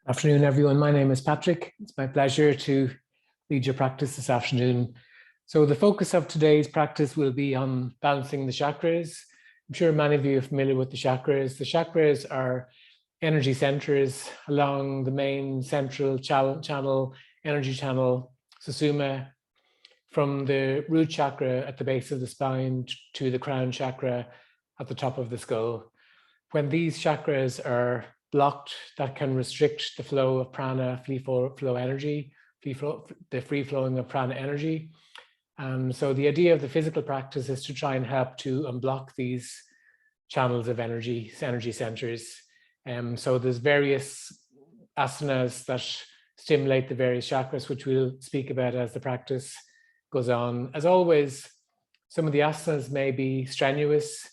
Afternoon, everyone. My name is Patrick. It's my pleasure to lead your practice this afternoon. So the focus of today's practice will be on balancing the chakras. I'm sure many of you are familiar with the chakras. The chakras are energy centers along the main central channel, energy channel, Sushumna, from the root chakra at the base of the spine to the crown chakra at the top of the skull. When these chakras are blocked, that can restrict the flow of prana, free flow energy, the free flowing of prana energy. So the idea of the physical practice is to try and help to unblock these channels of energy centers. So there's various asanas that stimulate the various chakras, which we'll speak about as the practice goes on. As always, some of the asanas may be strenuous.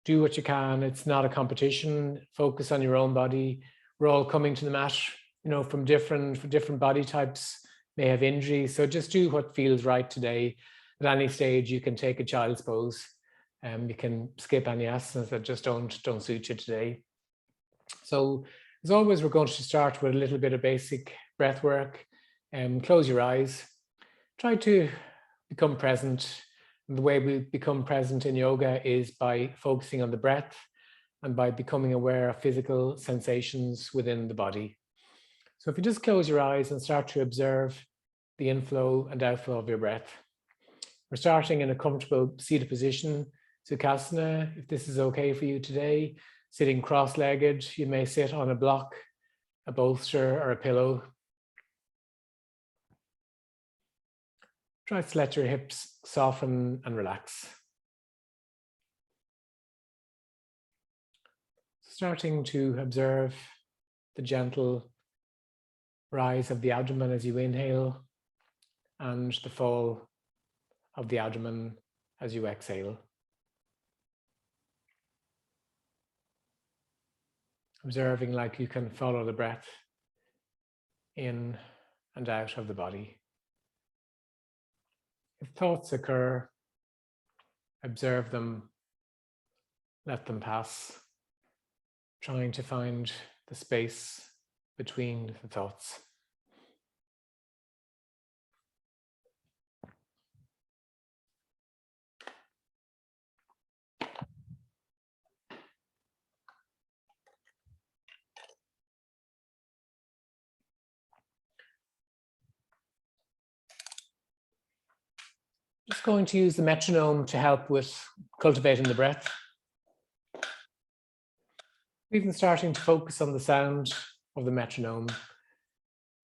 Do what you can. It's not a competition. Focus on your own body. We're all coming to the mat, from different body types, may have injuries. So just do what feels right today. At any stage, you can take a child's pose. You can skip any asanas that just don't suit you today. So as always, we're going to start with a little bit of basic breath work. Close your eyes. Try to become present. And the way we become present in yoga is by focusing on the breath and by becoming aware of physical sensations within the body. So if you just close your eyes and start to observe the inflow and outflow of your breath. We're starting in a comfortable seated position, Sukhasana. If this is okay for you today, sitting cross-legged, you may sit on a block, a bolster, or a pillow. Try to let your hips soften and relax. Starting to observe the gentle rise of the abdomen as you inhale and the fall of the abdomen as you exhale. Observing like you can follow the breath in and out of the body. If thoughts occur, observe them, let them pass, trying to find the space between the thoughts. Just going to use the metronome to help with cultivating the breath. Even starting to focus on the sound of the metronome.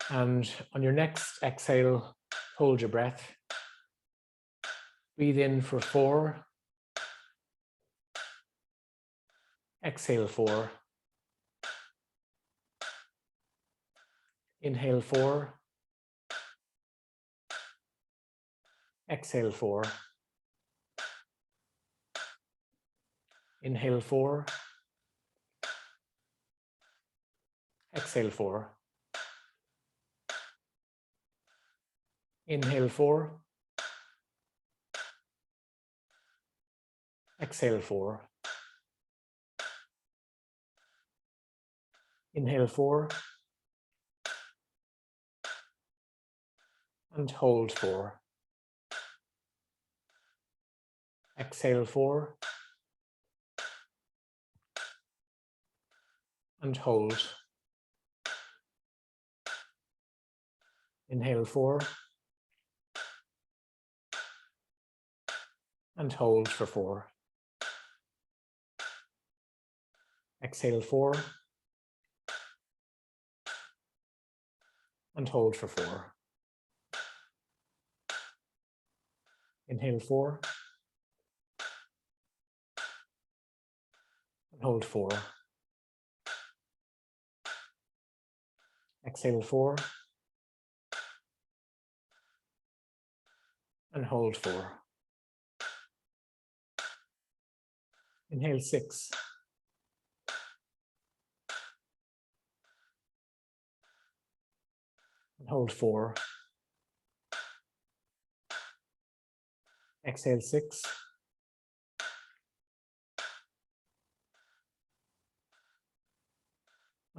And on your next exhale, hold your breath. Breathe in for 4. Exhale 4. Inhale 4. Exhale 4. Inhale 4. Exhale 4. Inhale 4. Exhale 4. Inhale 4. And hold 4. Exhale 4. And hold. Inhale 4. And hold for 4. Exhale 4. And hold for 4. Inhale 4. And hold 4. Exhale 4. And hold 4. Inhale 6. And hold 4. Exhale 6.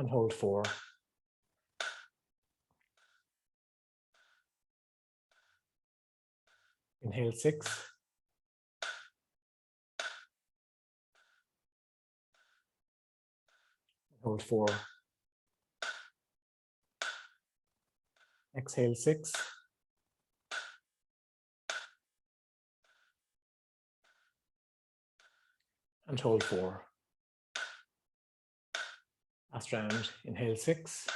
and hold 4. Inhale 6. Hold 4. Exhale 6. And hold 4. Last round, inhale 6.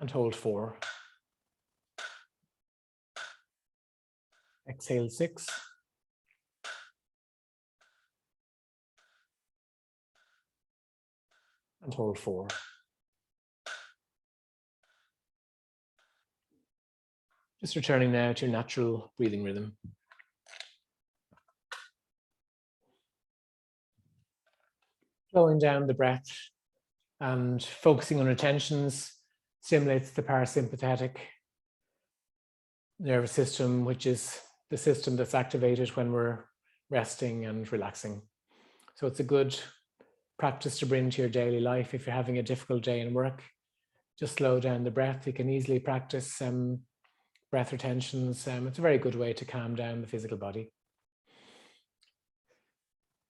And hold 4. Exhale 6. And hold 4. Just returning now to your natural breathing rhythm. Slowing down the breath and focusing on attentions stimulates the parasympathetic nervous system, which is the system that's activated when we're resting and relaxing. So it's a good practice to bring to your daily life. If you're having a difficult day in work, just slow down the breath. You can easily practice breath retentions. It's a very good way to calm down the physical body.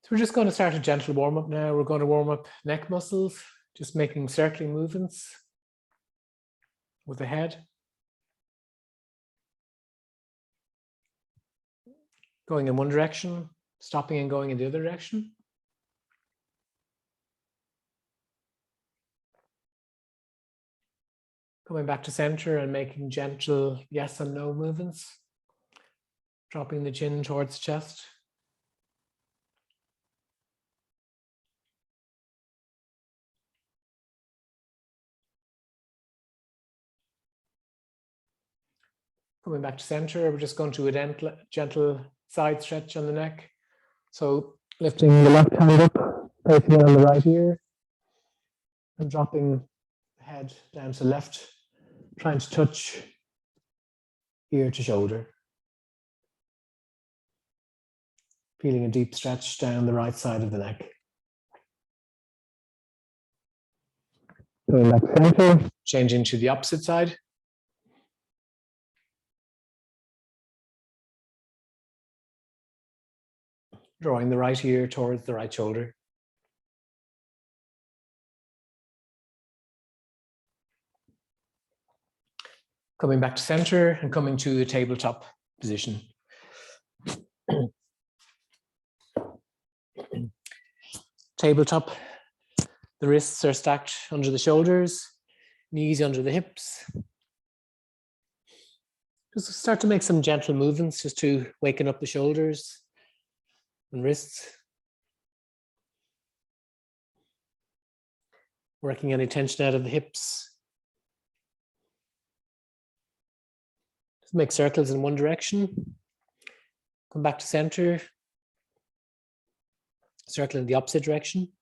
So we're just going to start a gentle warm-up now. We're going to warm up neck muscles, just making circling movements with the head. Going in one direction, stopping and going in the other direction. Coming back to center and making gentle yes and no movements. Dropping the chin towards the chest. Coming back to center, we're just going to do a gentle side stretch on the neck. So lifting the left hand up, placing it on the right ear, and dropping the head down to the left, trying to touch ear to shoulder. Feeling a deep stretch down the right side of the neck. Going back to center, changing to the opposite side. Drawing the right ear towards the right shoulder. Coming back to center and coming to a tabletop position. Tabletop, the wrists are stacked under the shoulders, knees under the hips. Just start to make some gentle movements just to waken up the shoulders and wrists. Working any tension out of the hips. Just make circles in one direction. Come back to center. Circle in the opposite direction.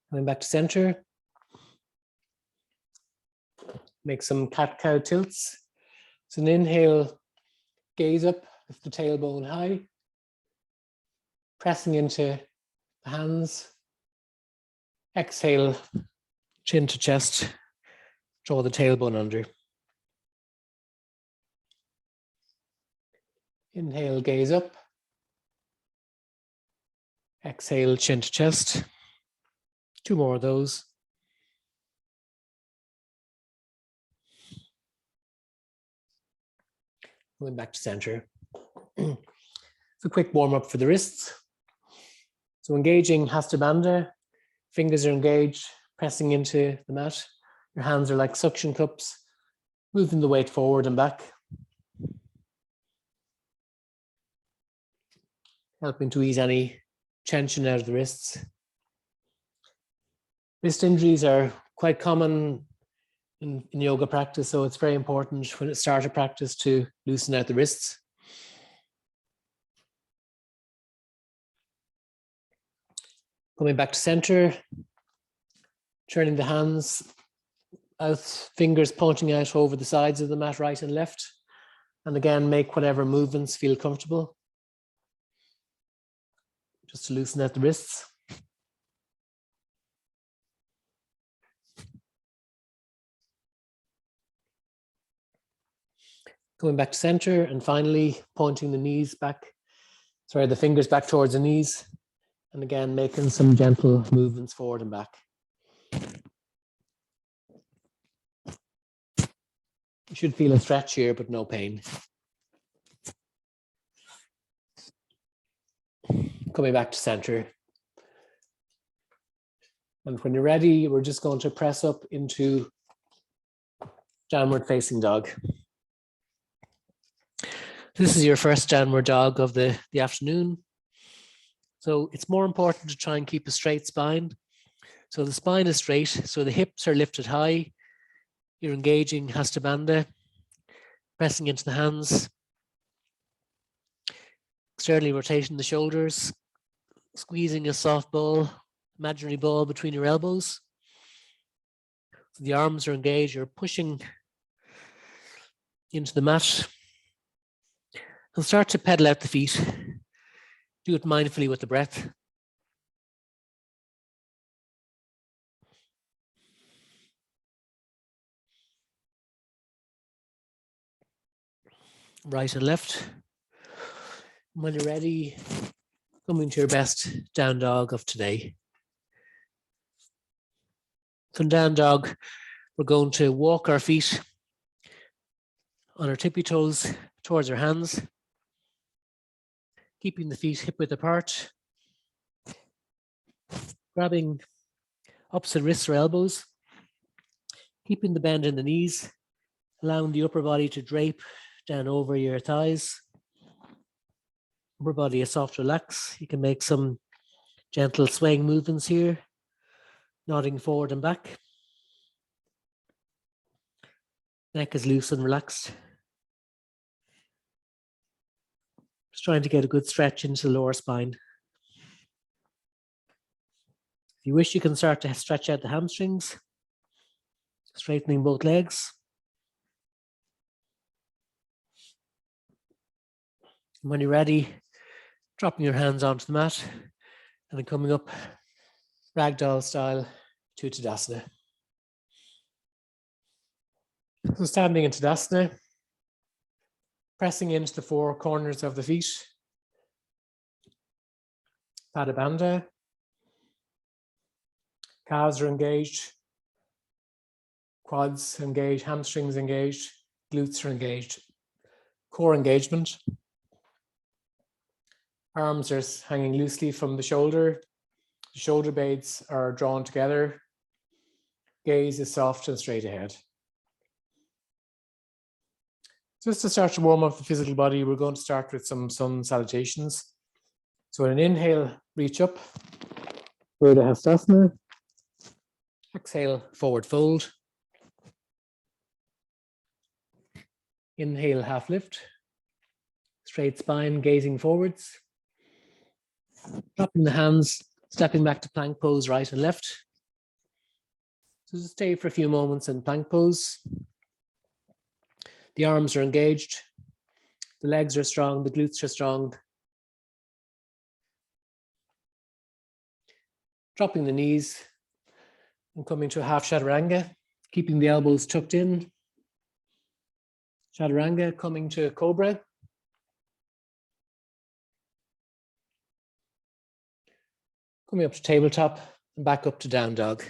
Coming back to center. Make some cat-cow tilts. So an inhale, gaze up, lift the tailbone high. Pressing into the hands. Exhale, chin to chest. Draw the tailbone under. Inhale, gaze up. Exhale, chin to chest. 2 more of those. Going back to center. It's a quick warm up for the wrists. So engaging Hasta Bandha, fingers are engaged, pressing into the mat. Your hands are like suction cups, moving the weight forward and back. Helping to ease any tension out of the wrists. Wrist injuries are quite common in yoga practice, so it's very important when it starts a practice to loosen out the wrists. Coming back to center, turning the hands out, fingers pointing out over the sides of the mat, right and left. And again, make whatever movements feel comfortable. Just to loosen out the wrists. Going back to center and finally pointing the knees back, the fingers back towards the knees. And again, making some gentle movements forward and back. You should feel a stretch here, but no pain. Coming back to center. And when you're ready, we're just going to press up into downward facing dog. This is your first downward dog of the afternoon. So it's more important to try and keep a straight spine. So the spine is straight, so the hips are lifted high. You're engaging Hasta Bandha, pressing into the hands, externally rotating the shoulders, squeezing a soft ball, imaginary ball between your elbows. So the arms are engaged, you're pushing into the mat. And start to pedal out the feet. Do it mindfully with the breath. Right and left. When you're ready, come into your best down dog of today. So in down dog, we're going to walk our feet on our tippy toes towards our hands, keeping the feet hip width apart, grabbing opposite wrists or elbows, keeping the bend in the knees, allowing the upper body to drape down over your thighs. Upper body a soft relax. You can make some gentle swaying movements here, nodding forward and back. Neck is loose and relaxed. Just trying to get a good stretch into the lower spine. If you wish, you can start to stretch out the hamstrings, straightening both legs. And when you're ready, dropping your hands onto the mat and then coming up ragdoll style to Tadasana. So standing in Tadasana, pressing into the four corners of the feet, Pada Bandha. Calves are engaged, quads engaged, hamstrings engaged, glutes are engaged, core engagement. Arms are hanging loosely from the shoulder blades are drawn together. Gaze is soft and straight ahead. Just to start to warm up the physical body, we're going to start with some sun salutations. So in an inhale, reach up, Urdhva Hastasana. Exhale, forward fold. Inhale, half lift. Straight spine, gazing forwards. Dropping the hands, stepping back to plank pose, right and left. So just stay for a few moments in plank pose. The arms are engaged. The legs are strong, the glutes are strong. Dropping the knees and coming to a half chaturanga, keeping the elbows tucked in. Chaturanga, coming to cobra. Coming up to tabletop and back up to down dog.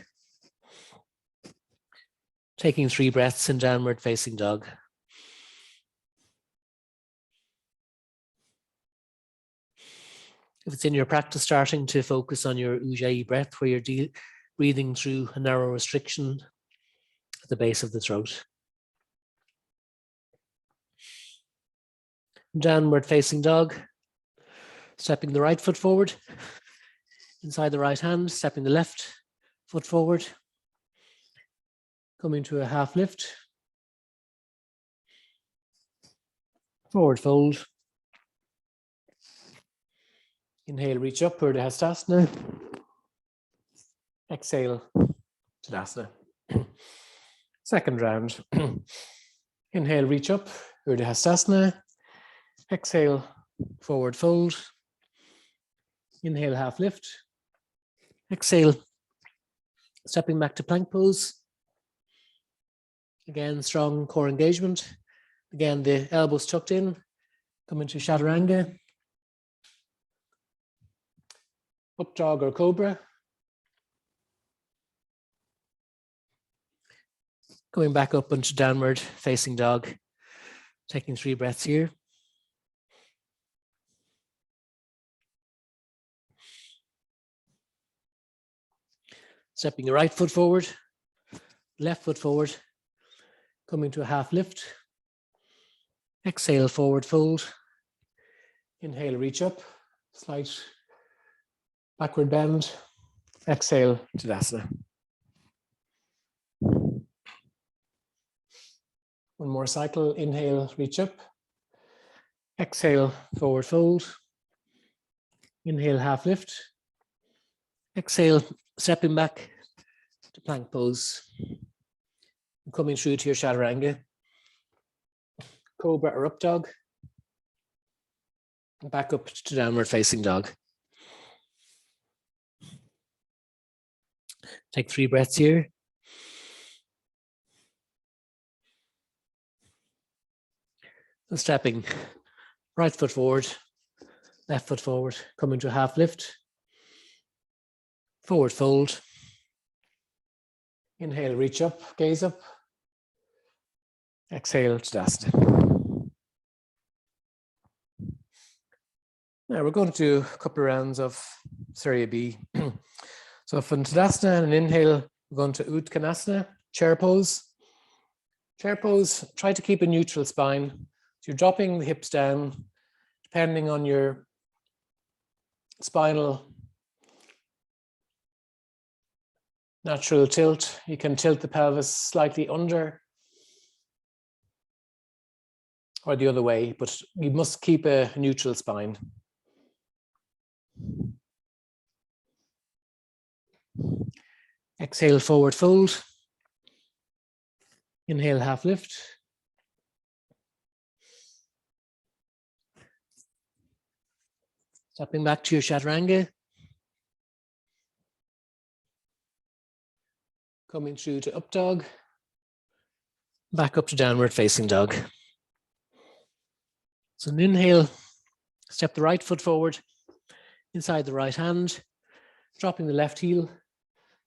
Taking 3 breaths in downward facing dog. If it's in your practice, starting to focus on your Ujjayi breath, where you're breathing through a narrow restriction at the base of the throat. Downward facing dog, stepping the right foot forward, inside the right hand, stepping the left foot forward, coming to a half lift, forward fold. Inhale, reach up, Urdhva Hastasana. Exhale, Tadasana. Second round. Inhale, reach up, Urdhva Hastasana. Exhale, forward fold. Inhale, half lift. Exhale, stepping back to plank pose. Again, strong core engagement. Again, the elbows tucked in. Come into Chaturanga. Up dog or cobra. Going back up into downward facing dog. Taking 3 breaths here. Stepping your right foot forward, left foot forward, coming to a half lift. Exhale, forward fold. Inhale, reach up, slight backward bend. Exhale, Tadasana. One more cycle. Inhale, reach up. Exhale, forward fold. Inhale, half lift. Exhale, stepping back to plank pose. Coming through to your Chaturanga. Cobra or up dog. Back up to downward facing dog. Take 3 breaths here. So stepping right foot forward, left foot forward, coming to a half lift. Forward fold. Inhale, reach up, gaze up. Exhale, Tadasana. Now we're going to do a couple of rounds of Surya B. So from Tadasana and an inhale, we're going to Uttanasana, chair pose. Chair pose, try to keep a neutral spine. So you're dropping the hips down, depending on your spinal natural tilt. You can tilt the pelvis slightly under or the other way, but you must keep a neutral spine. Exhale, forward fold. Inhale, half lift. Stepping back to your Chaturanga. Coming through to up dog. Back up to downward facing dog. So an inhale, step the right foot forward, inside the right hand, dropping the left heel,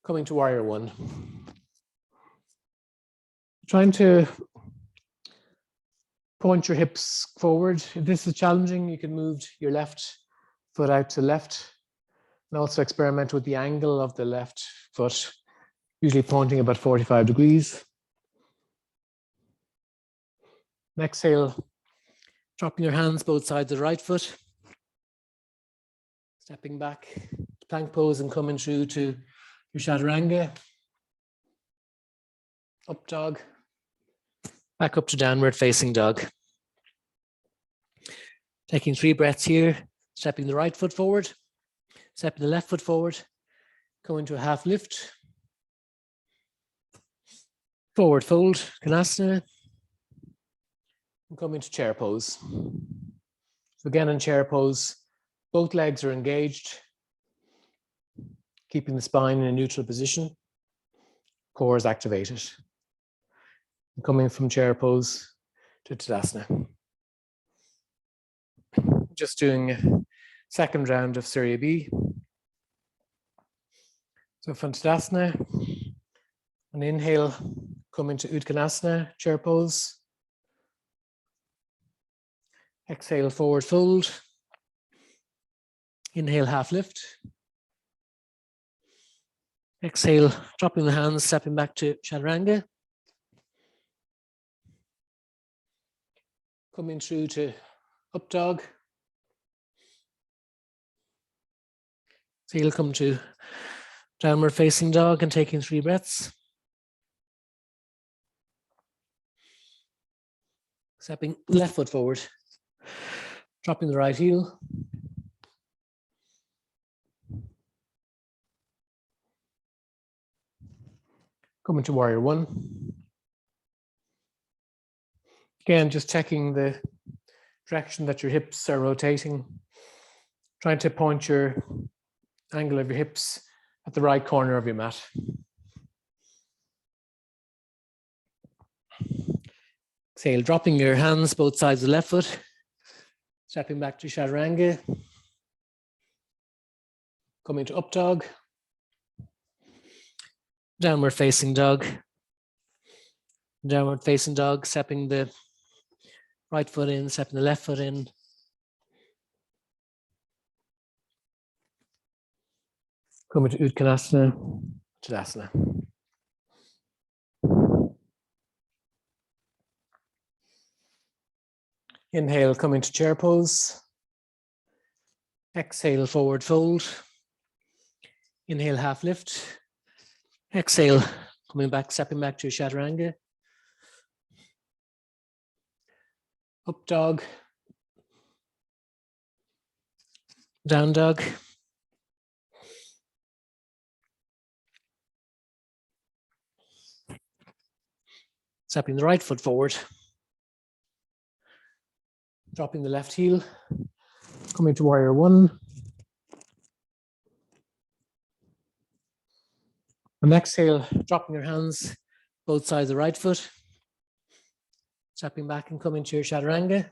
coming to warrior one. Trying to point your hips forward. If this is challenging, you can move your left foot out to left and also experiment with the angle of the left foot, usually pointing about 45 degrees. And exhale, dropping your hands both sides of the right foot, stepping back to plank pose and coming through to your Chaturanga, up dog, back up to downward facing dog. Taking 3 breaths here, stepping the right foot forward, stepping the left foot forward, going to a half lift, forward fold, Konasana, and coming to chair pose. So again in chair pose, both legs are engaged, keeping the spine in a neutral position, core is activated. And coming from chair pose to Tadasana. Just doing a second round of Surya B. So from Tadasana, an inhale, come into Uttanasana, chair pose. Exhale, forward fold. Inhale, half lift. Exhale, dropping the hands, stepping back to Chaturanga. Coming through to up dog. So you'll come to downward facing dog and taking 3 breaths. Stepping left foot forward, dropping the right heel. Coming to warrior one. Again, just checking the direction that your hips are rotating. Trying to point your angle of your hips at the right corner of your mat. Exhale, dropping your hands both sides of the left foot. Stepping back to Chaturanga. Coming to up dog. Downward facing dog. Downward facing dog, stepping the right foot in, stepping the left foot in. Coming to Uttanasana, Tadasana. Inhale, coming to chair pose. Exhale, forward fold. Inhale, half lift. Exhale, coming back, stepping back to Chaturanga. Up dog. Down dog. Stepping the right foot forward. Dropping the left heel. Coming to warrior one. And exhale, dropping your hands both sides of the right foot. Stepping back and coming to your Chaturanga.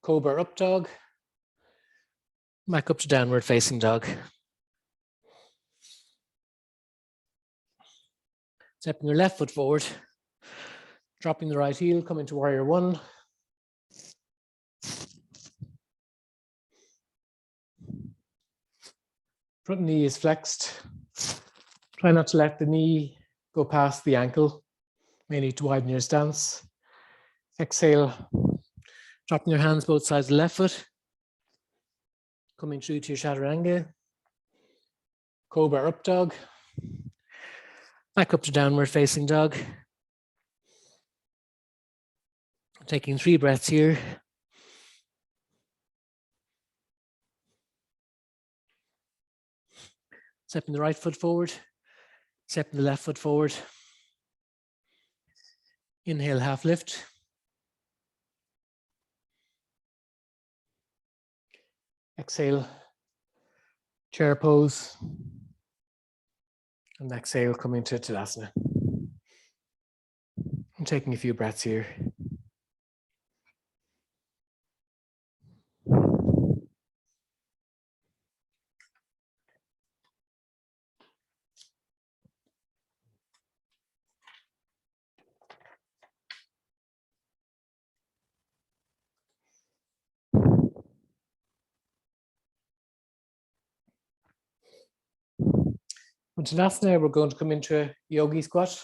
Cobra up dog. Back up to downward facing dog. Stepping your left foot forward. Dropping the right heel, coming to warrior one. Front knee is flexed. Try not to let the knee go past the ankle. May need to widen your stance. Exhale, dropping your hands both sides of the left foot. Coming through to your Chaturanga. Cobra up dog. Back up to downward facing dog. Taking 3 breaths here. Stepping the right foot forward. Stepping the left foot forward. Inhale, half lift. Exhale, chair pose. And exhale, coming to Tadasana. I'm taking a few breaths here. In Tadasana, we're going to come into a yogi squat.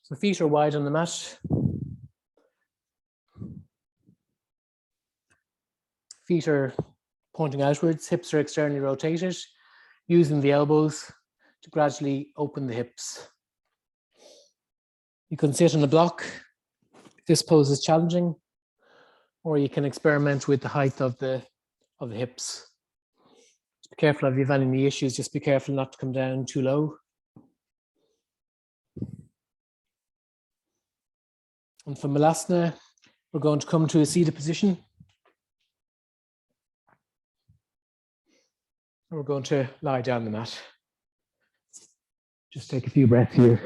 So feet are wide on the mat. Feet are pointing outwards, hips are externally rotated, using the elbows to gradually open the hips. You can sit on a block if this pose is challenging, or you can experiment with the height of the hips. Just be careful if you have any knee issues, just be careful not to come down too low. And from Malasana, we're going to come to a seated position. And we're going to lie down the mat. Just take a few breaths here.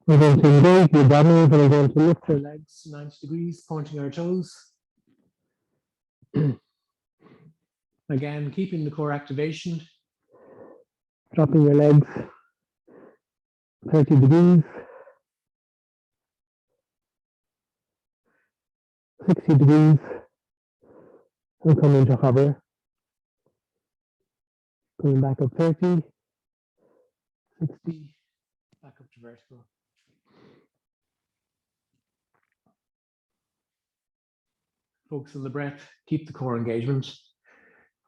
We're going to engage the abdominals and we're going to lift our legs 90 degrees, pointing our toes. Again, keeping the core activation. Dropping your legs 30 degrees. 60 degrees. And come into hover. Coming back up 30. 60. Back up to vertical. Focus on the breath, keep the core engagement.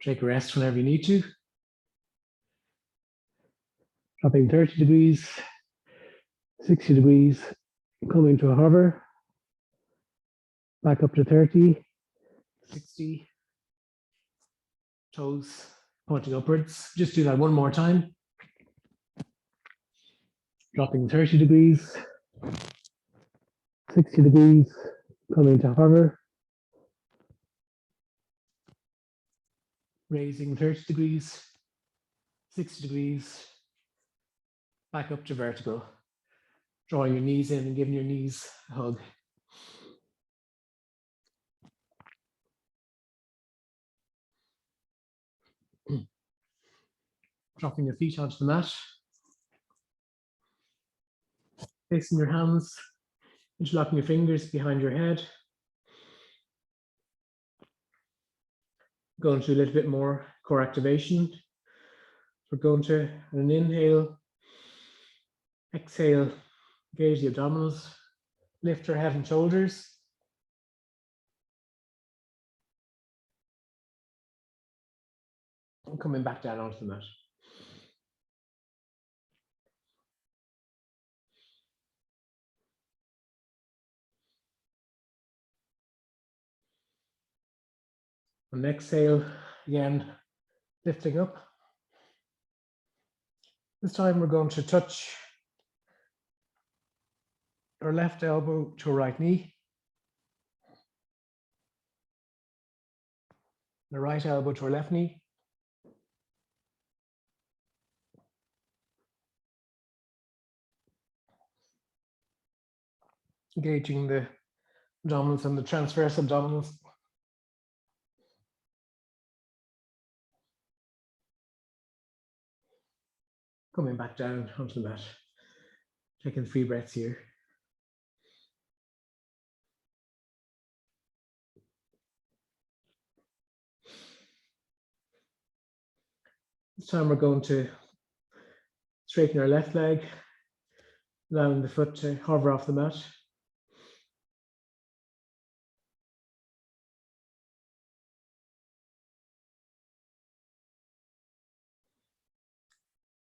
Take a rest whenever you need to. Dropping 30 degrees, 60 degrees, Coming to a hover, back up to 30, 60, toes pointing upwards. Just do that one more time. Dropping 30 degrees, 60 degrees, coming to hover. Raising 30 degrees, 60 degrees, back up to vertical. Drawing your knees in and giving your knees a hug. Dropping your feet onto the mat. Placing your hands, interlocking your fingers behind your head. Going to a little bit more core activation. We're going to, an inhale, exhale, engage the abdominals, lift your head and shoulders. And coming back down onto the mat. On exhale, again, lifting up. This time we're going to touch our left elbow to our right knee. The right elbow to our left knee. Engaging the abdominals and the transverse abdominals. Coming back down onto the mat. Taking 3 breaths here. This time we're going to straighten our left leg, allowing the foot to hover off the mat.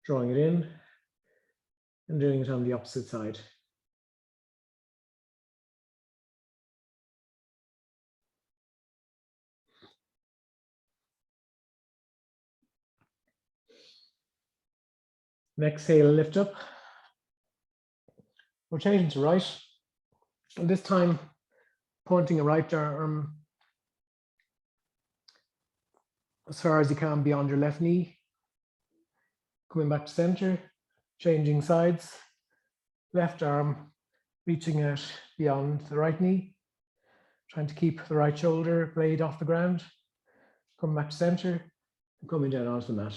Drawing it in and doing it on the opposite side. And exhale, lift up. Rotating to right. And this time, pointing a right arm as far as you can beyond your left knee. Coming back to center, changing sides. Left arm reaching out beyond the right knee. Trying to keep the right shoulder blade off the ground. Coming back to center and coming down onto the mat.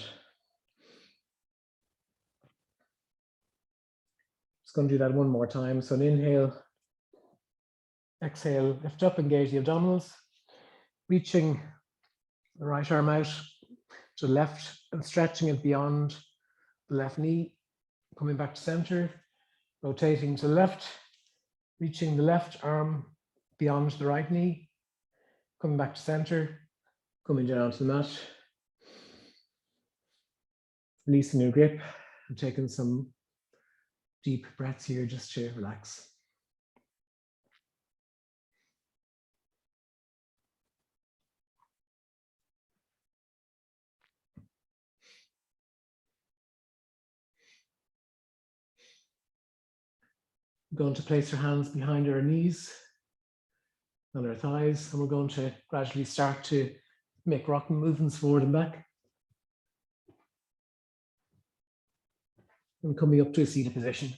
Just going to do that one more time. So an inhale, exhale, lift up, engage the abdominals. Reaching the right arm out to the left and stretching it beyond the left knee. Coming back to center, rotating to the left, reaching the left arm beyond the right knee. Coming back to center, coming down onto the mat. Releasing your grip and taking some deep breaths here just to relax. We're going to place our hands behind our knees and our thighs, and we're going to gradually start to make rocking movements forward and back. And coming up to a seated position.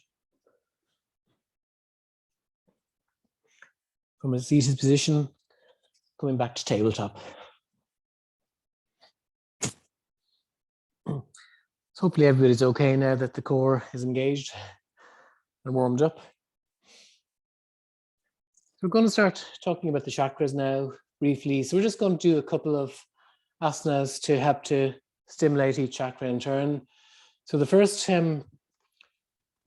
From a seated position, coming back to tabletop. So hopefully everybody's okay now that the core is engaged and warmed up. So we're going to start talking about the chakras now briefly. So we're just going to do a couple of asanas to help to stimulate each chakra in turn. So the first,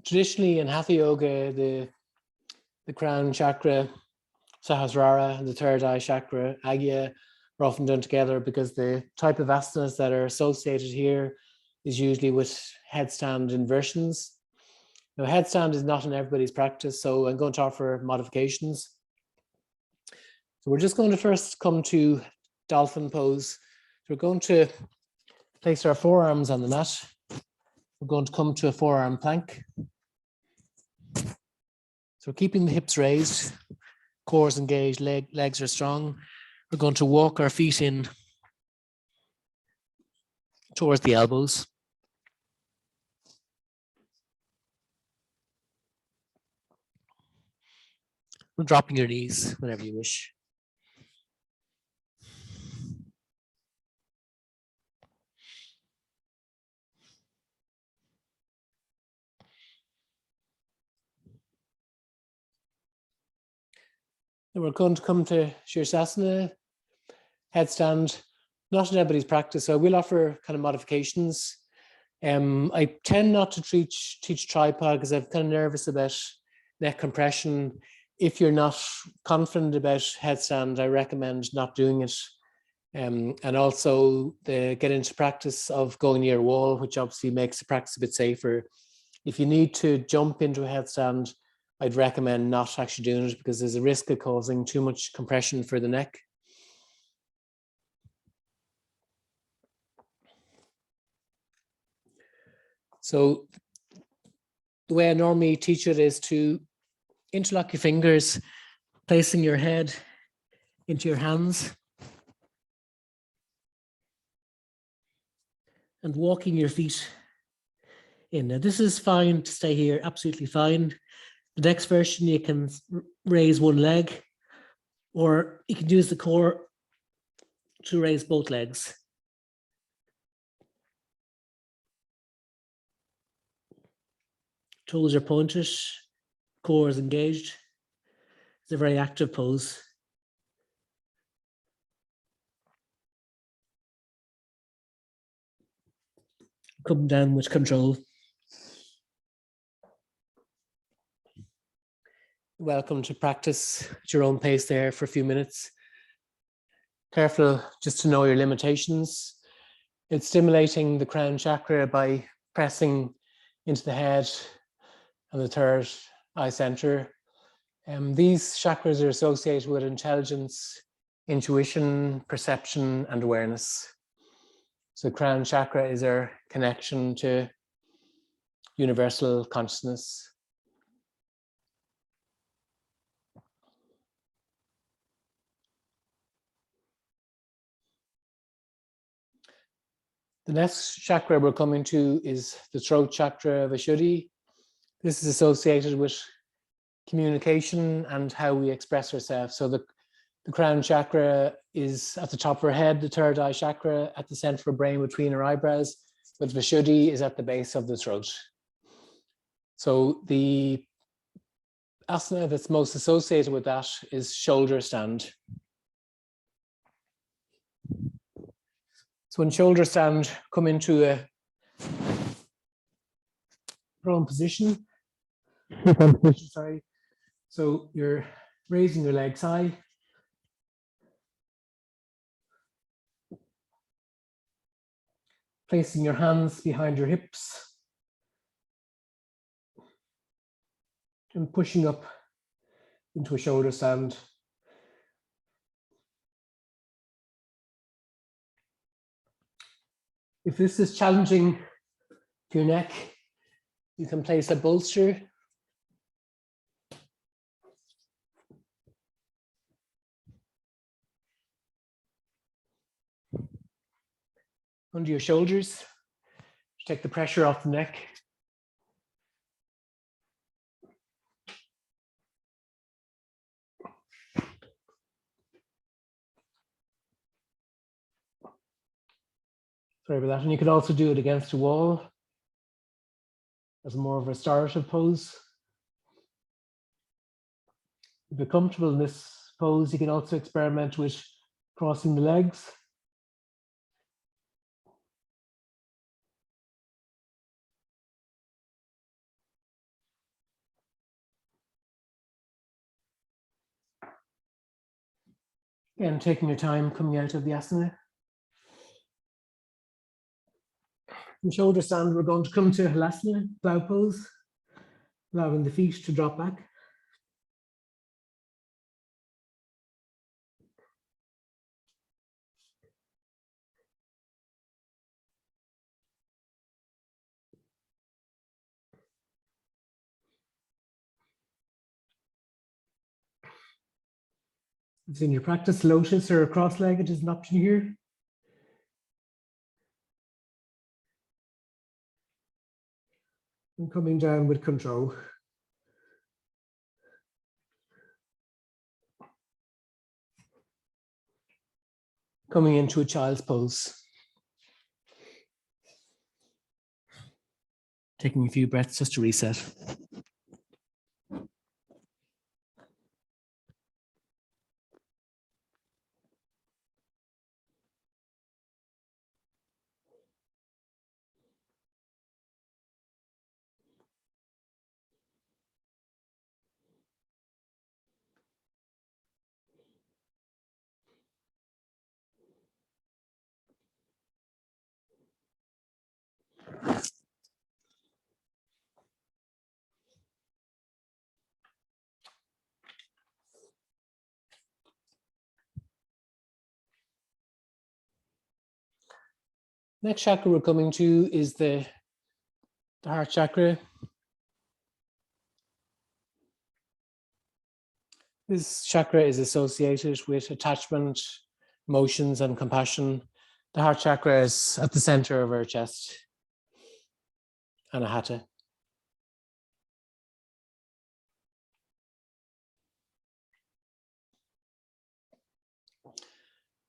traditionally in Hatha Yoga, the crown chakra, Sahasrara, and the third eye chakra, Agya, are often done together because the type of asanas that are associated here is usually with headstand inversions. Now, headstand is not in everybody's practice, so I'm going to offer modifications. So we're just going to first come to dolphin pose. So we're going to place our forearms on the mat. We're going to come to a forearm plank. So we're keeping the hips raised, cores engaged, legs are strong. We're going to walk our feet in towards the elbows. And dropping your knees whenever you wish. And we're going to come to Shirsasana, headstand. Not in everybody's practice, so I will offer kind of modifications. I tend not to teach tripod because I'm kind of nervous about neck compression. If you're not confident about headstand, I recommend not doing it. And also get into practice of going near a wall, which obviously makes the practice a bit safer. If you need to jump into a headstand, I'd recommend not actually doing it because there's a risk of causing too much compression for the neck. So the way I normally teach it is to interlock your fingers, placing your head into your hands and walking your feet in. Now, this is fine to stay here, absolutely fine. The next version, you can raise one leg, or you can use the core to raise both legs. Toes are pointed, core is engaged. It's a very active pose. Come down with control. Welcome to practice at your own pace there for a few minutes. Careful just to know your limitations. It's stimulating the crown chakra by pressing into the head and the third eye center. These chakras are associated with intelligence, intuition, perception, and awareness. So crown chakra is our connection to universal consciousness. The next chakra we're coming to is the throat chakra, Vishuddhi. This is associated with communication and how we express ourselves. So the crown chakra is at the top of our head, the third eye chakra at the center of our brain between our eyebrows, but Vishuddhi is at the base of the throat. So the asana that's most associated with that is shoulder stand. So in shoulder stand, come into a prone position. Sorry. So you're raising your legs high. Placing your hands behind your hips. And pushing up into a shoulder stand. If this is challenging to your neck, you can place a bolster under your shoulders to take the pressure off the neck. Sorry about that. And you could also do it against a wall as more of a restorative pose. If you're comfortable in this pose, you can also experiment with crossing the legs. Again, taking your time coming out of the asana. From shoulder stand, we're going to come to Halasana, plow pose. allowing the feet to drop back. If in your practice, lotus or cross-legged is an option here. And coming down with control. Coming into a child's pose. Taking a few breaths just to reset. Next chakra we're coming to is the heart chakra. This chakra is associated with attachment, emotions, and compassion. The heart chakra is at the center of our chest. Anahata.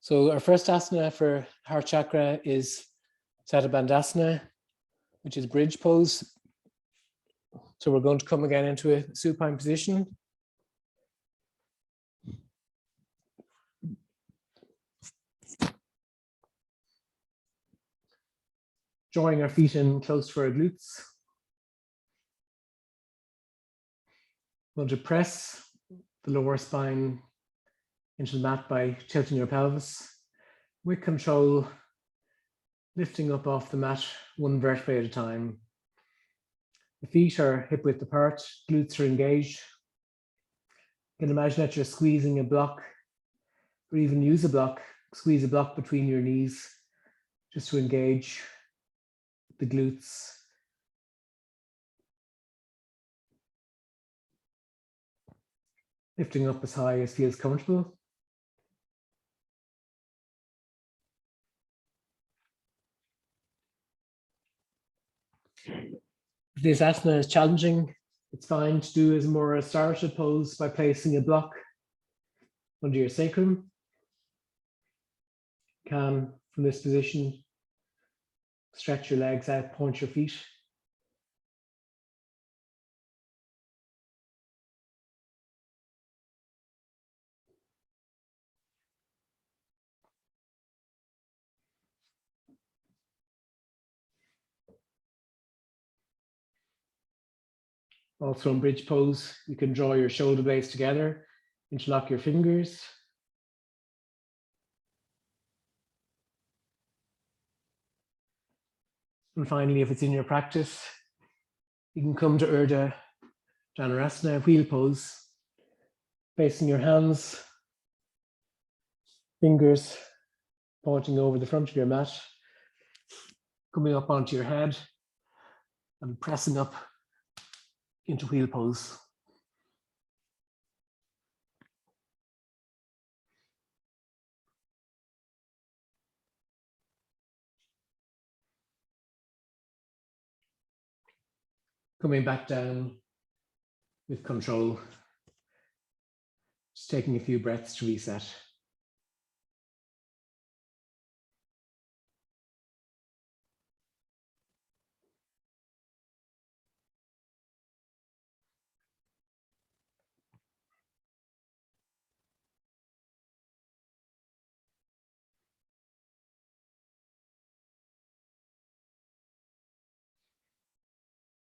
So our first asana for heart chakra is Satabandhasana, which is bridge pose. So we're going to come again into a supine position. Drawing our feet in close to our glutes. We're going to press the lower spine into the mat by tilting your pelvis. With control, lifting up off the mat one vertebrae at a time. The feet are hip width apart, glutes are engaged. You can imagine that you're squeezing a block, or even use a block, squeeze a block between your knees just to engage the glutes. Lifting up as high as feels comfortable. If this asana is challenging, it's fine to do as a more restorative pose by placing a block under your sacrum. You can, from this position, stretch your legs out, point your feet. Also in bridge pose, you can draw your shoulder blades together, interlock your fingers. And finally, if it's in your practice, you can come to Urdhva Dhanurasana, wheel pose, placing your hands, fingers pointing over the front of your mat, coming up onto your head and pressing up into wheel pose. Coming back down with control, just taking a few breaths to reset.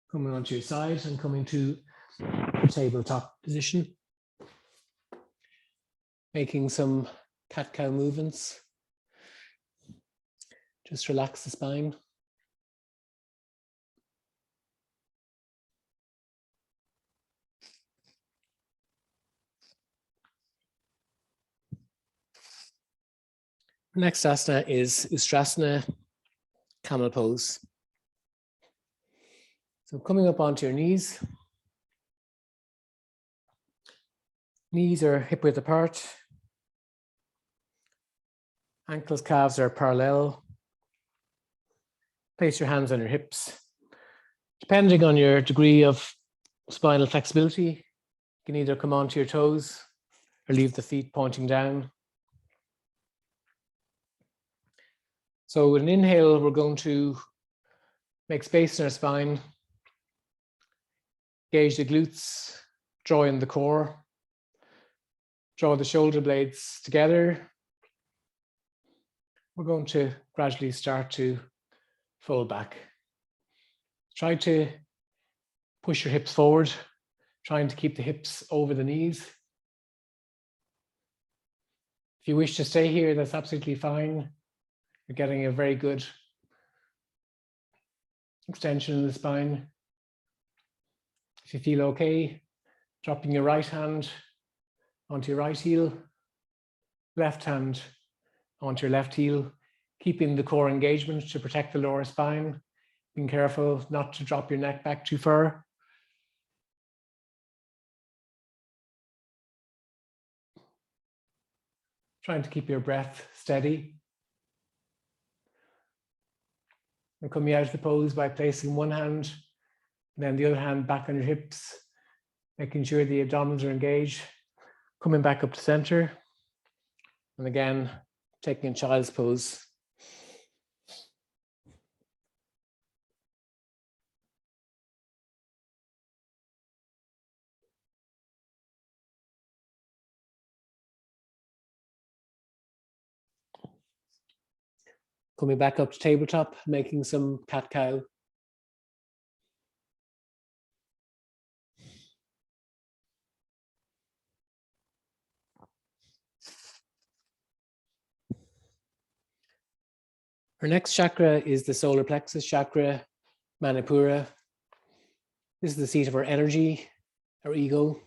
Coming onto your side and coming to a tabletop position. Making some cat-cow movements. Just relax the spine. Next asana is Ustrasana, camel pose. So coming up onto your knees. Knees are hip width apart. Ankles, calves are parallel. Place your hands on your hips. Depending on your degree of spinal flexibility, you can either come onto your toes or leave the feet pointing down. So with an inhale, we're going to make space in our spine, engage the glutes, draw in the core, draw the shoulder blades together. We're going to gradually start to fold back. Try to push your hips forward, trying to keep the hips over the knees. If you wish to stay here, that's absolutely fine. You're getting a very good extension in the spine. If you feel okay, dropping your right hand onto your right heel, left hand onto your left heel, keeping the core engagement to protect the lower spine. Being careful not to drop your neck back too far. Trying to keep your breath steady. And coming out of the pose by placing one hand, and then the other hand back on your hips, making sure the abdominals are engaged. Coming back up to center. And again, taking a child's pose. Coming back up to tabletop, making some cat-cow. Our next chakra is the solar plexus chakra, Manipura. This is the seat of our energy, our ego.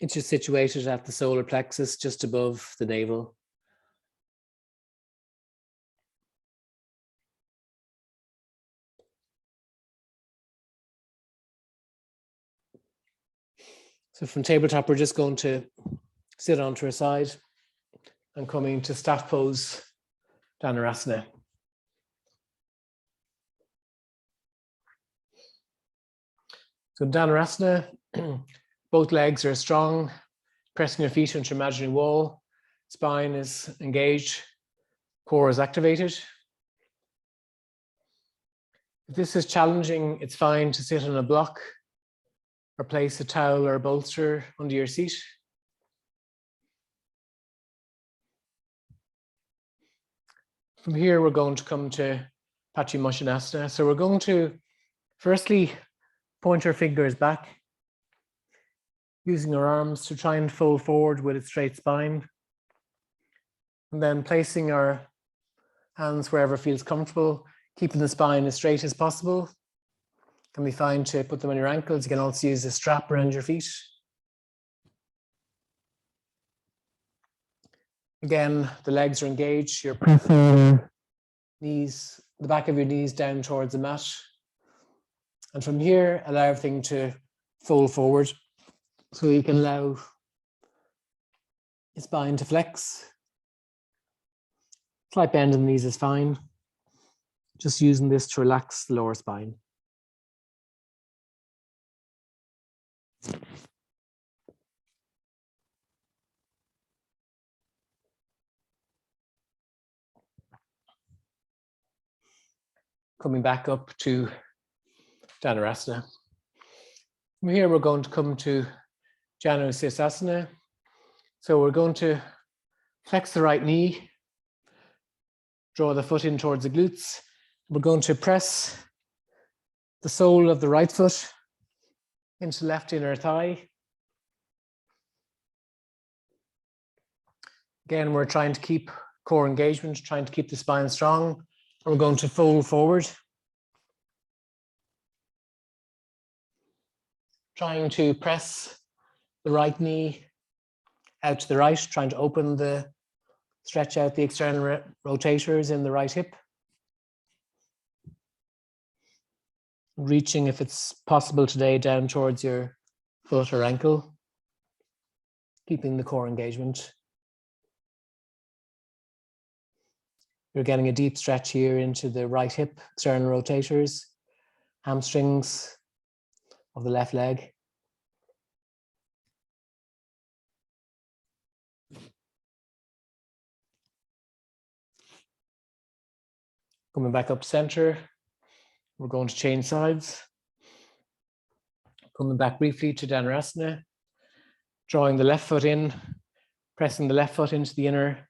It's just situated at the solar plexus, just above the navel. So from tabletop, we're just going to sit onto our side and coming to staff pose, Dhanurasana. So Dhanurasana, both legs are strong, pressing your feet into your imaginary wall, spine is engaged, core is activated. If this is challenging, it's fine to sit on a block or place a towel or a bolster under your seat. From here, we're going to come to Paschimottanasana. So we're going to firstly point our fingers back, using our arms to try and fold forward with a straight spine. And then placing our hands wherever feels comfortable, keeping the spine as straight as possible. Can be fine to put them on your ankles. You can also use a strap around your feet. Again, the legs are engaged. You're pressing your knees, the back of your knees down towards the mat. And from here, allow everything to fold forward. So you can allow your spine to flex. Slight bend in the knees is fine. Just using this to relax the lower spine. Coming back up to Dhanurasana. From here, we're going to come to Janu Sirsasana. So we're going to flex the right knee, draw the foot in towards the glutes. We're going to press the sole of the right foot into the left inner thigh. Again, we're trying to keep core engagement, trying to keep the spine strong. And we're going to fold forward. trying to press the right knee out to the right, trying to stretch out the external rotators in the right hip. Reaching, if it's possible today, down towards your foot or ankle, keeping the core engagement. You're getting a deep stretch here into the right hip, external rotators, hamstrings of the left leg. Coming back up center, we're going to change sides. Coming back briefly to Dhanurasana, drawing the left foot in, pressing the left foot into the inner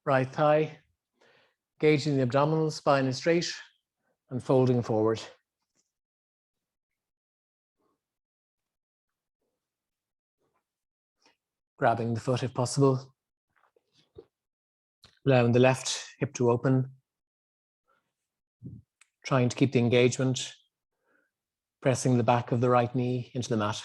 right thigh, gauging the abdominal, spine is straight, and folding forward. Grabbing the foot if possible, allowing the left hip to open, trying to keep the engagement, pressing the back of the right knee into the mat.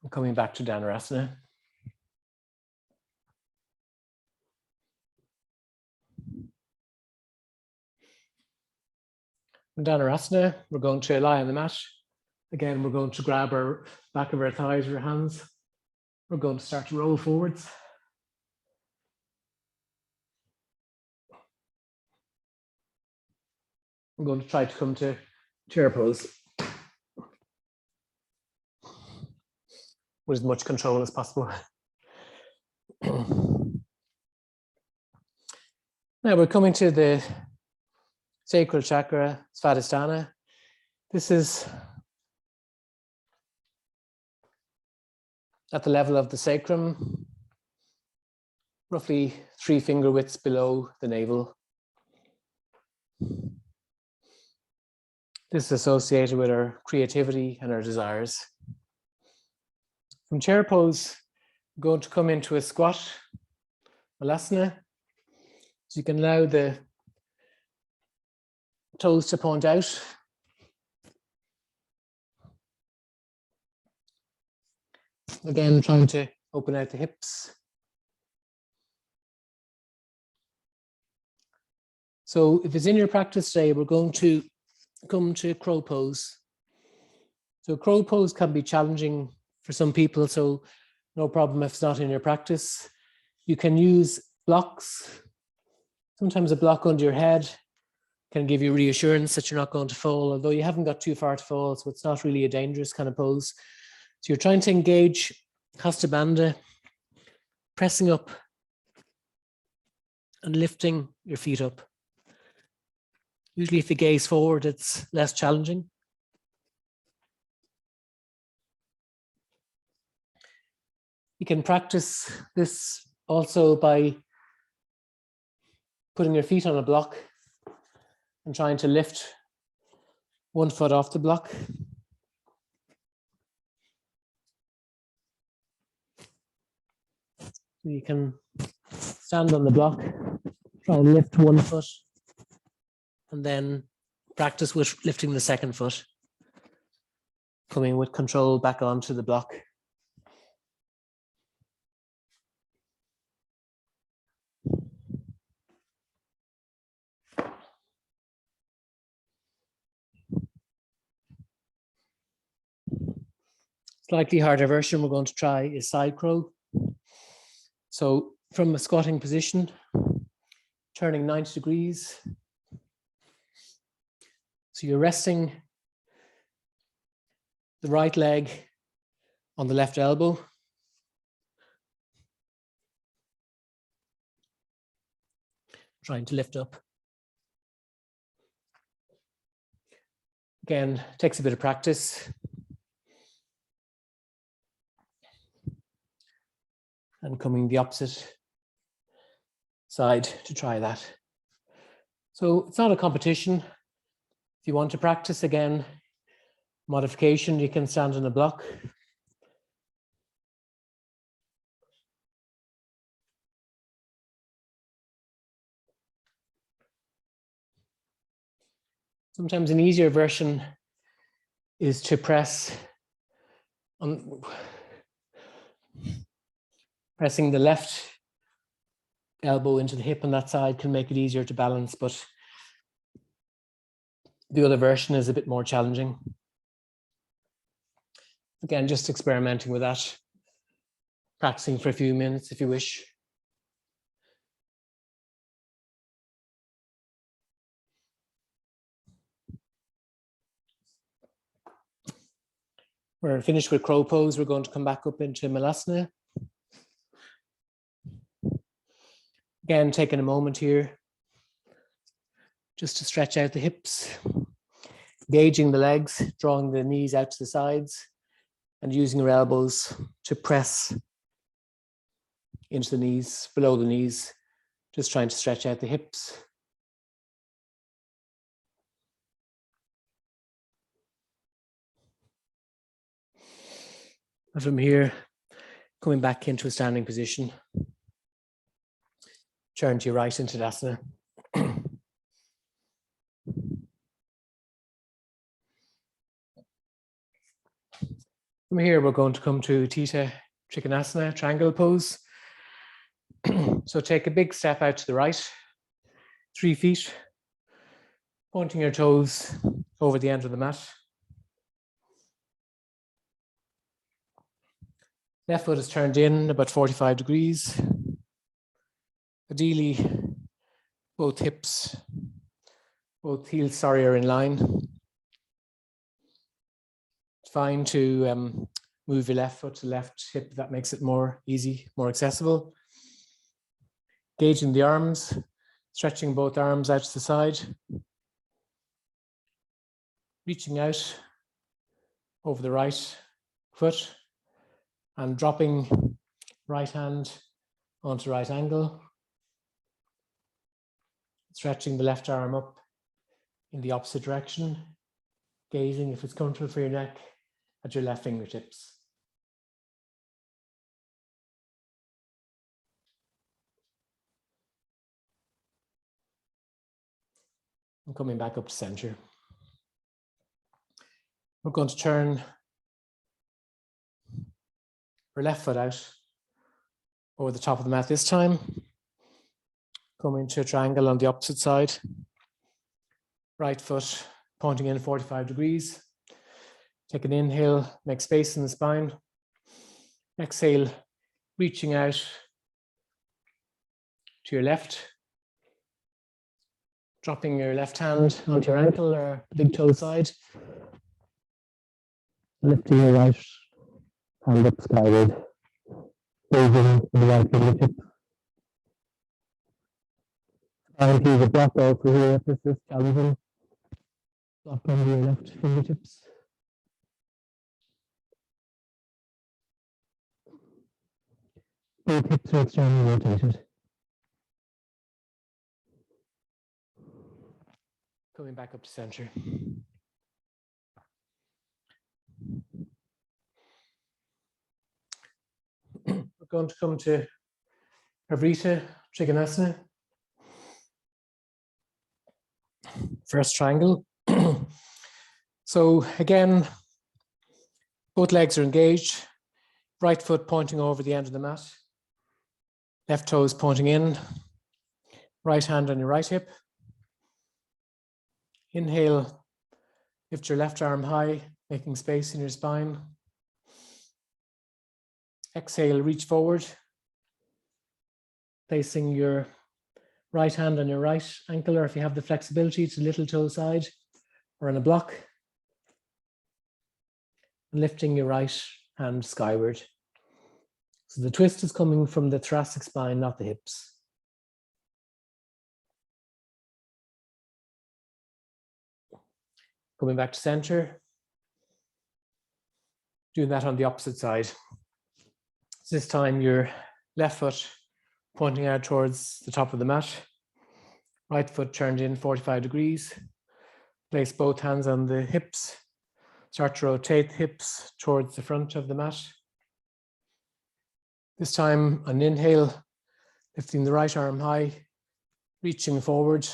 And coming back to Dhanurasana. In Dhanurasana, we're going to lie on the mat. Again, we're going to grab our back of our thighs with our hands. We're going to start to roll forwards. I'm going to try to come to chair pose with as much control as possible. Now we're coming to the sacral chakra, Svadhisthana. This is at the level of the sacrum, roughly 3 finger widths below the navel. This is associated with our creativity and our desires. From chair pose, we're going to come into a squat, Malasana. So you can allow the toes to point out. Again, trying to open out the hips. So if it's in your practice today, we're going to come to crow pose. So crow pose can be challenging for some people, so no problem if it's not in your practice. You can use blocks. Sometimes a block under your head can give you reassurance that you're not going to fall, although you haven't got too far to fall, so it's not really a dangerous kind of pose. So you're trying to engage Hasta Bandha, pressing up and lifting your feet up. Usually if you gaze forward, it's less challenging. You can practice this also by putting your feet on a block and trying to lift one foot off the block. So you can stand on the block, try and lift one foot, and then practice with lifting the second foot, coming with control back onto the block. Slightly harder version we're going to try is side crow. So from a squatting position, turning 90 degrees. So you're resting the right leg on the left elbow. Trying to lift up. Again, takes a bit of practice. And coming the opposite side to try that. So it's not a competition. If you want to practice again, modification, you can stand on a block. Sometimes an easier version is to press on, pressing the left elbow into the hip on that side can make it easier to balance, but the other version is a bit more challenging. Again, just experimenting with that, practicing for a few minutes if you wish. We're finished with crow pose. We're going to come back up into Malasana. Again, taking a moment here just to stretch out the hips, engaging the legs, drawing the knees out to the sides, and using your elbows to press into the knees, below the knees, just trying to stretch out the hips. And from here, coming back into a standing position, turn to your right into Tadasana. From here, we're going to come to Theta Trikonasana, triangle pose. So take a big step out to the right, 3 feet, pointing your toes over the end of the mat. Left foot is turned in about 45 degrees. Ideally, both heels, are in line. It's fine to move your left foot to left hip. That makes it more easy, more accessible. Engaging the arms, stretching both arms out to the side. Reaching out over the right foot and dropping right hand onto right angle. Stretching the left arm up in the opposite direction. Gazing, if it's comfortable for your neck, at your left fingertips. And coming back up to center. We're going to turn our left foot out over the top of the mat this time. Coming to a triangle on the opposite side. Right foot pointing in 45 degrees. Take an inhale, make space in the spine. Exhale, reaching out to your left. Dropping your left hand onto your ankle or big toe side. Lifting your right hand up skyward. Raising the right fingertip. Trying to use a block over here if this is challenging. Block under your left fingertips. Both hips are externally rotated. Coming back up to center. We're going to come to Avrita Trikonasana. First triangle. So again, both legs are engaged. Right foot pointing over the end of the mat. Left toes pointing in. Right hand on your right hip. Inhale, lift your left arm high, making space in your spine. Exhale, reach forward. Placing your right hand on your right ankle, or if you have the flexibility, to little toe side or on a block. And lifting your right hand skyward. So the twist is coming from the thoracic spine, not the hips. Coming back to center. Doing that on the opposite side. So this time your left foot pointing out towards the top of the mat. Right foot turned in 45 degrees. Place both hands on the hips. Start to rotate the hips towards the front of the mat. This time, an inhale, lifting the right arm high, reaching forward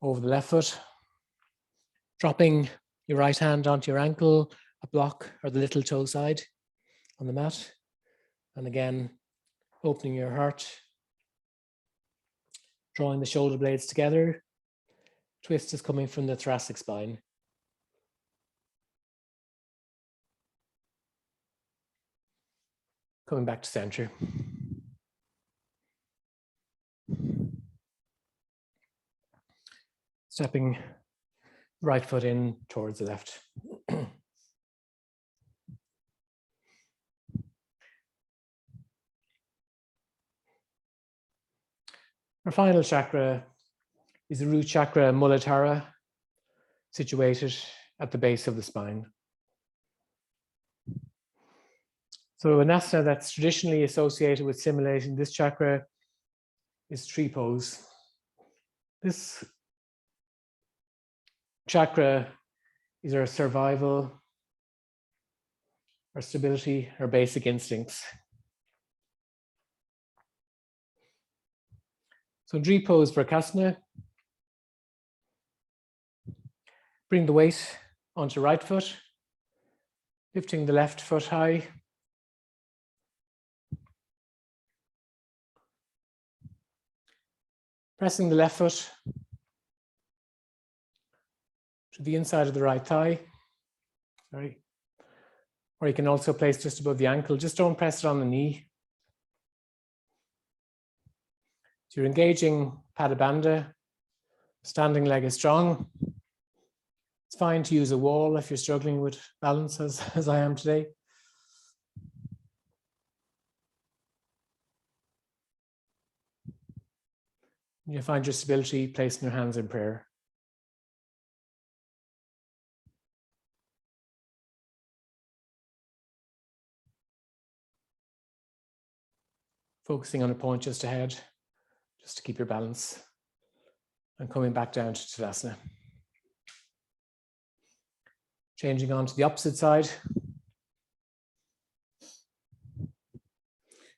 over the left foot. Dropping your right hand onto your ankle, a block, or the little toe side on the mat. And again, opening your heart, drawing the shoulder blades together. Twist is coming from the thoracic spine. Coming back to center. Stepping right foot in towards the left. Our final chakra is the root chakra Muladhara, situated at the base of the spine. So an asana that's traditionally associated with stimulating this chakra is tree pose. This chakra is our survival, our stability, our basic instincts. So in tree pose Vrksasana, bring the weight onto right foot, lifting the left foot high. Pressing the left foot to the inside of the right thigh. Sorry. Or you can also place just above the ankle. Just don't press it on the knee. So you're engaging Pada Bandha. Standing leg is strong. It's fine to use a wall if you're struggling with balance, as I am today. You find your stability placing your hands in prayer. Focusing on a point just ahead, just to keep your balance. And coming back down to Tadasana. Changing on to the opposite side.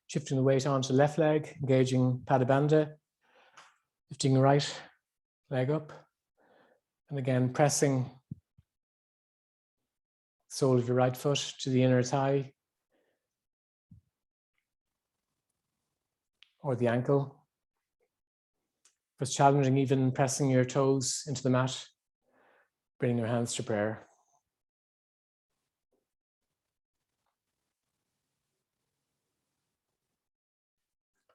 Shifting the weight onto the left leg, engaging Pada Bandha. Lifting your right leg up. And again, pressing the sole of your right foot to the inner thigh or the ankle. If it's challenging, even pressing your toes into the mat, bringing your hands to prayer.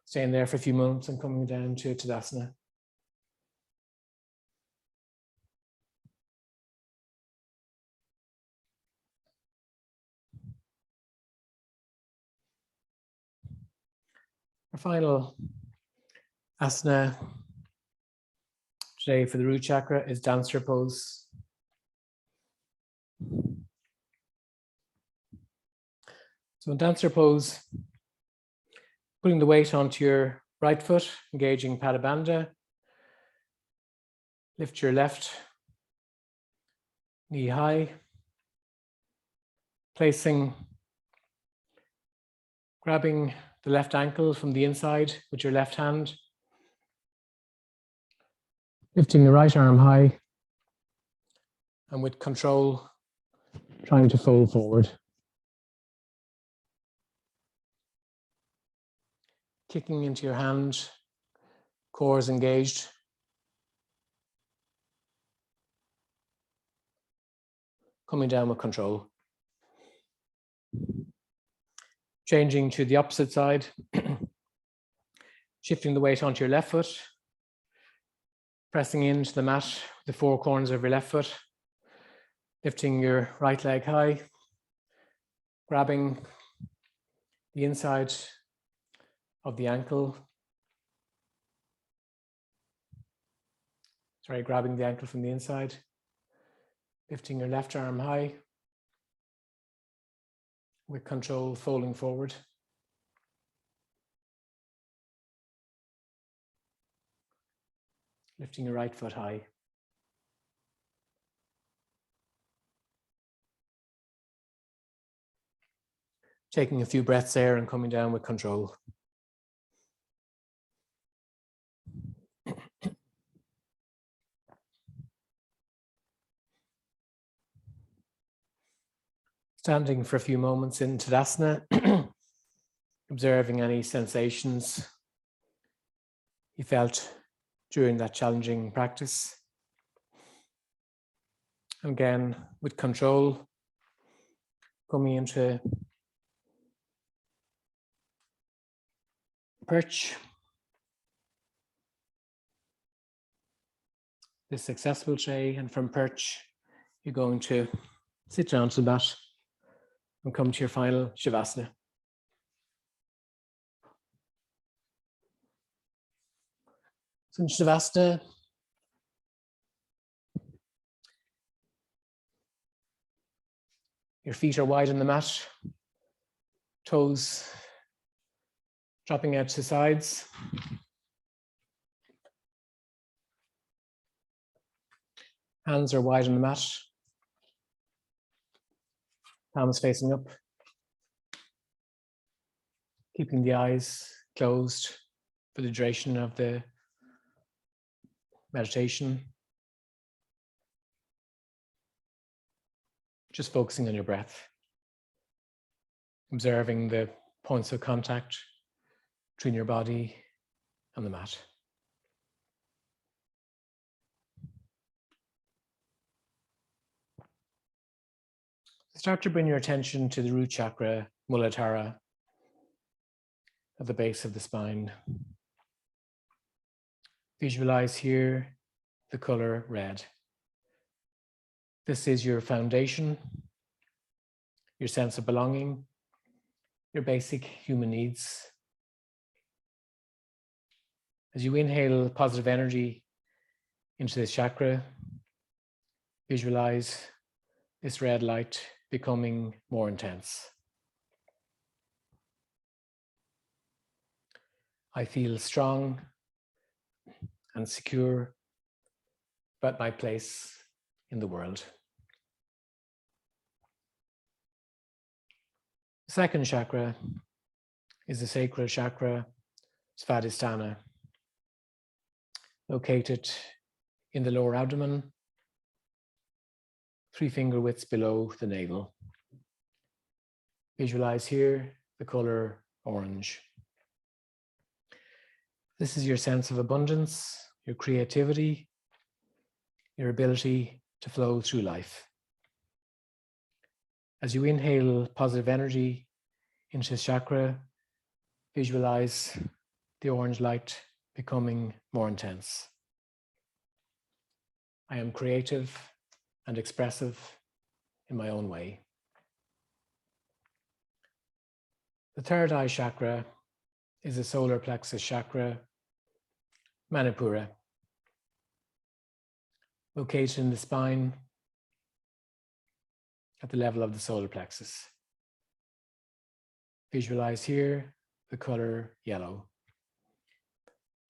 Staying there for a few moments and coming down to Tadasana. Our final asana today for the root chakra is dancer pose. So in dancer pose, putting the weight onto your right foot, engaging Pada Bandha. Lift your left knee high, grabbing the left ankle from the inside with your left hand. Lifting the right arm high, and with control, trying to fold forward. Kicking into your hand, core is engaged. Coming down with control. Changing to the opposite side. Shifting the weight onto your left foot. Pressing into the mat with the four corners of your left foot. Lifting your right leg high. Grabbing the inside of the ankle. Grabbing the ankle from the inside. Lifting your left arm high. With control, folding forward. Lifting your right foot high. Taking a few breaths there and coming down with control. Standing for a few moments in Tadasana, observing any sensations you felt during that challenging practice. Again, with control, coming into perch, this accessible tray, and from perch, you're going to sit down to the mat and come to your final Shavasana. So in Shavasana, your feet are wide on the mat, toes dropping out to the sides. Hands are wide on the mat, palms facing up. Keeping the eyes closed for the duration of the meditation. Just focusing on your breath. Observing the points of contact between your body and the mat. Start to bring your attention to the root chakra, Muladhara, at the base of the spine. Visualize here the color red. This is your foundation, your sense of belonging, your basic human needs. As you inhale positive energy into this chakra, visualize this red light becoming more intense. I feel strong and secure about my place in the world. The second chakra is the sacral chakra, Svadhisthana, located in the lower abdomen, 3 finger widths below the navel. Visualize here the color orange. This is your sense of abundance, your creativity, your ability to flow through life. As you inhale positive energy into this chakra, visualize the orange light becoming more intense. I am creative and expressive in my own way. The third eye chakra is the solar plexus chakra, Manipura, located in the spine at the level of the solar plexus. Visualize here the color yellow.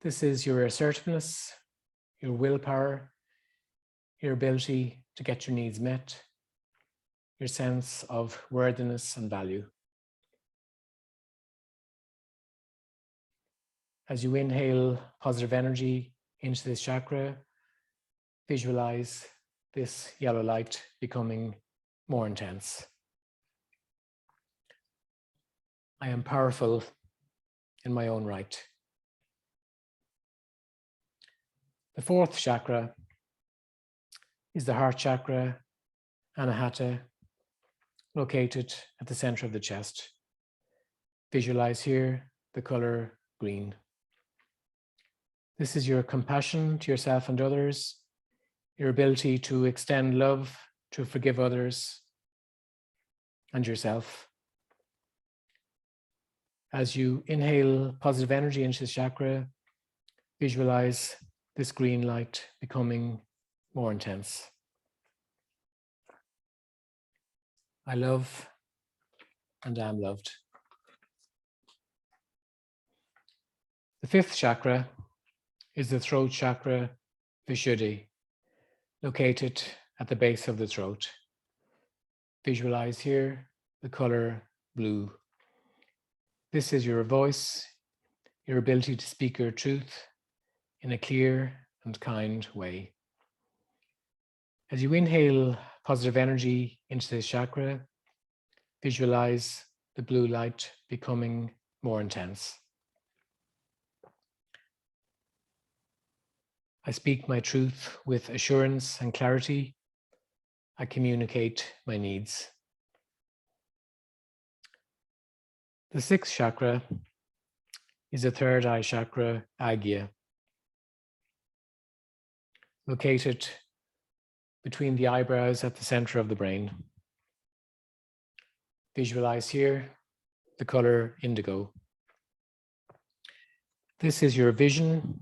This is your assertiveness, your willpower, your ability to get your needs met, your sense of worthiness and value. As you inhale positive energy into this chakra, visualize this yellow light becoming more intense. I am powerful in my own right. The fourth chakra is the heart chakra, Anahata, located at the center of the chest. Visualize here the color green. This is your compassion to yourself and others, your ability to extend love, to forgive others and yourself. As you inhale positive energy into this chakra, visualize this green light becoming more intense. I love and am loved. The fifth chakra is the throat chakra, Vishuddhi, located at the base of the throat. Visualize here the color blue. This is your voice, your ability to speak your truth in a clear and kind way. As you inhale positive energy into this chakra, Visualize the blue light becoming more intense. I speak my truth with assurance and clarity. I communicate my needs. The sixth chakra is the third eye chakra, Agya, located between the eyebrows at the center of the brain. Visualize here the color indigo. This is your vision,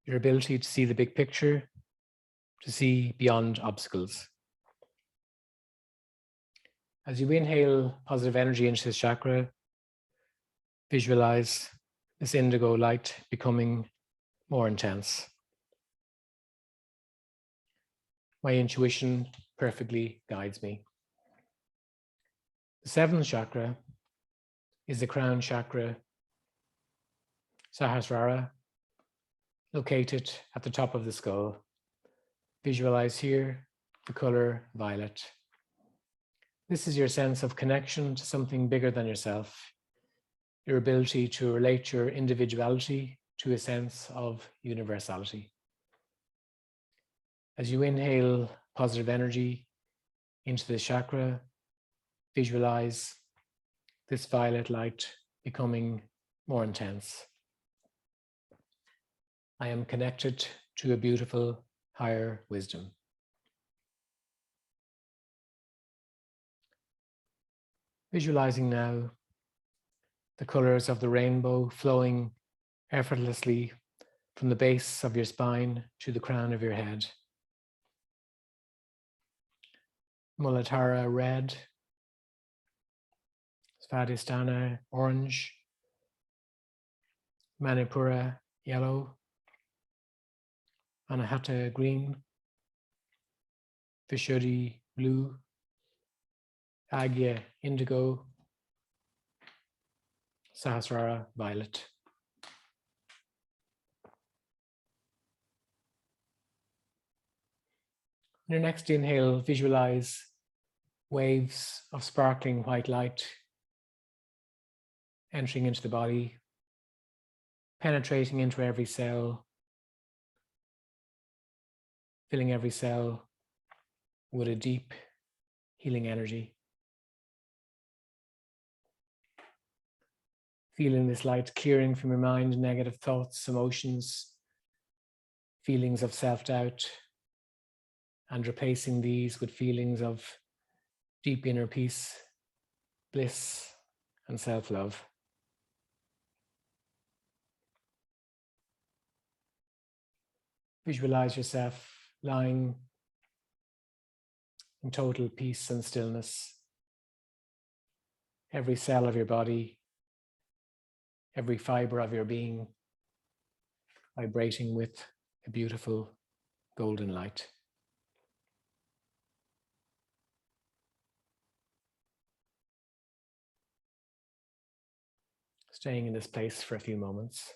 your ability to see the big picture, to see beyond obstacles. As you inhale positive energy into this chakra, visualize this indigo light becoming more intense. My intuition perfectly guides me. The seventh chakra is the crown chakra, Sahasrara, located at the top of the skull. Visualize here the color violet. This is your sense of connection to something bigger than yourself, your ability to relate your individuality to a sense of universality. As you inhale positive energy into this chakra, visualize this violet light becoming more intense. I am connected to a beautiful higher wisdom. Visualizing now the colors of the rainbow flowing effortlessly from the base of your spine to the crown of your head. Muladhara red, Svadhisthana orange, Manipura yellow, Anahata green, Vishuddhi blue, Agya indigo, Sahasrara violet. On your next inhale, visualize waves of sparkling white light entering into the body, penetrating into every cell, filling every cell with a deep healing energy. Feeling this light clearing from your mind negative thoughts, emotions, feelings of self-doubt, and replacing these with feelings of deep inner peace, bliss, and self-love. Visualize yourself lying in total peace and stillness. Every cell of your body, every fiber of your being vibrating with a beautiful golden light. Staying in this place for a few moments.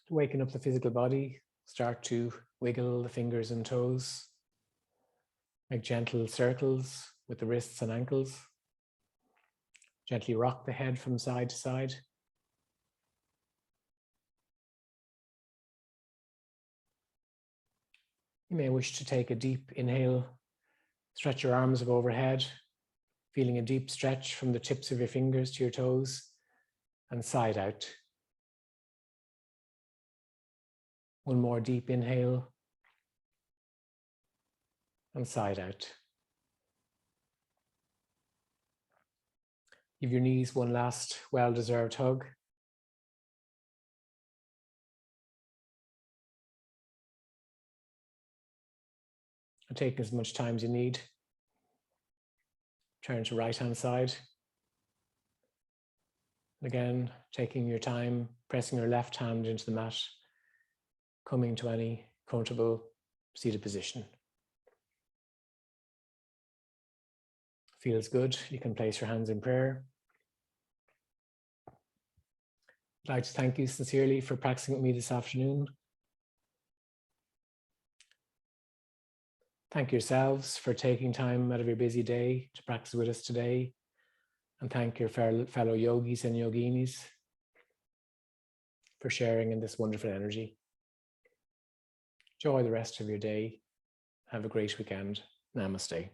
To waken up the physical body, start to wiggle the fingers and toes. Make gentle circles with the wrists and ankles. Gently rock the head from side to side. You may wish to take a deep inhale. Stretch your arms up overhead, feeling a deep stretch from the tips of your fingers to your toes, and side out. One more deep inhale, and side out. Give your knees one last well-deserved hug. And take as much time as you need. Turn to right-hand side. Again, taking your time, pressing your left hand into the mat, coming to any comfortable seated position. Feels good, you can place your hands in prayer. I'd like to thank you sincerely for practicing with me this afternoon. Thank yourselves for taking time out of your busy day to practice with us today. And thank your fellow yogis and yoginis for sharing in this wonderful energy. Enjoy the rest of your day. Have a great weekend. Namaste.